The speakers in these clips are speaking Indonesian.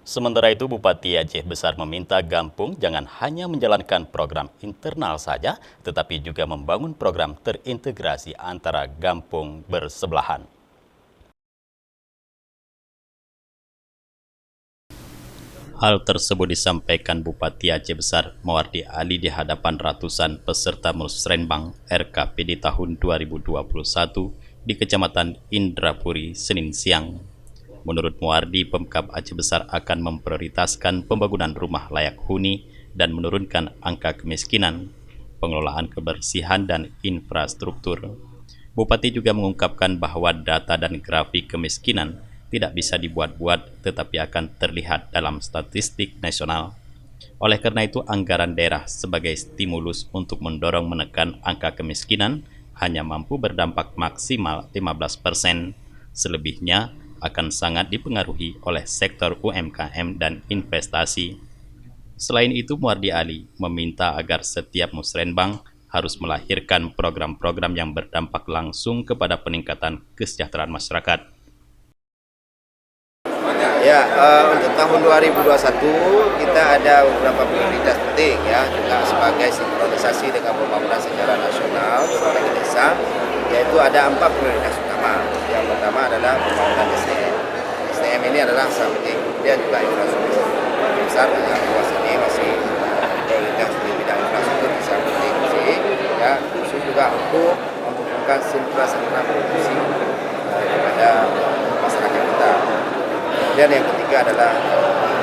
Sementara itu, Bupati Aceh Besar meminta Gampung jangan hanya menjalankan program internal saja, tetapi juga membangun program terintegrasi antara Gampung bersebelahan. Hal tersebut disampaikan Bupati Aceh Besar Muwardi Ali di hadapan ratusan peserta Musrenbang RKPD tahun 2021 di Kecamatan Indrapuri, Senin siang. Menurut Muwardi, Pemkab Aceh Besar akan memprioritaskan pembangunan rumah layak huni dan menurunkan angka kemiskinan, pengelolaan kebersihan dan infrastruktur. Bupati juga mengungkapkan bahwa data dan grafik kemiskinan tidak bisa dibuat-buat tetapi akan terlihat dalam statistik nasional. Oleh karena itu, anggaran daerah sebagai stimulus untuk mendorong menekan angka kemiskinan hanya mampu berdampak maksimal 15%. Selebihnya akan sangat dipengaruhi oleh sektor UMKM dan investasi. Selain itu, Muwardi Ali meminta agar setiap musrenbang harus melahirkan program-program yang berdampak langsung kepada peningkatan kesejahteraan masyarakat. Ya, untuk tahun 2021 kita ada beberapa prioritas penting ya, juga sebagai sinkronisasi dengan pembangunan secara nasional sampai ke desa, yaitu ada 4 prioritas utama. Yang pertama adalah pembangunan SDM. SDM ini adalah sangat penting, kemudian juga infrastruktur. Besar dengan luas ini masih prioritas di bidang infrastruktur di sangat penting sih, ya, khusus juga untuk membutuhkan sentra-sentra produksi daripada masyarakat kita. Kemudian yang ketiga adalah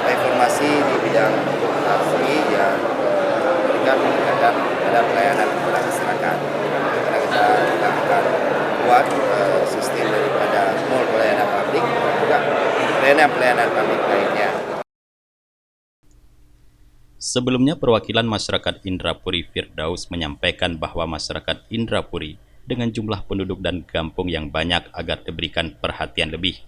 reformasi di bidang birokrasi yang memberikan peningkatan pada pelayanan kepada masyarakat. Karena kita juga akan buat sistem daripada mall pelayanan publik dan juga pelayanan publik lainnya. Sebelumnya, perwakilan masyarakat Indrapuri Firdaus menyampaikan bahwa masyarakat Indrapuri dengan jumlah penduduk dan kampung yang banyak agar diberikan perhatian lebih.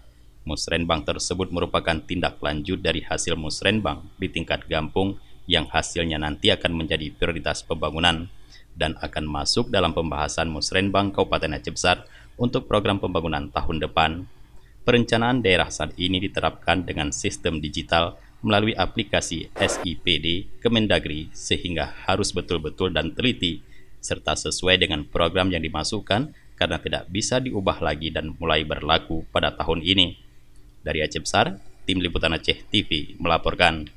Musrenbang tersebut merupakan tindak lanjut dari hasil musrenbang di tingkat kampung yang hasilnya nanti akan menjadi prioritas pembangunan dan akan masuk dalam pembahasan musrenbang Kabupaten Aceh Besar untuk program pembangunan tahun depan. Perencanaan daerah saat ini diterapkan dengan sistem digital melalui aplikasi SIPD Kemendagri sehingga harus betul-betul dan teliti serta sesuai dengan program yang dimasukkan karena tidak bisa diubah lagi dan mulai berlaku pada tahun ini. Dari Aceh Besar, Tim Liputan Aceh TV melaporkan.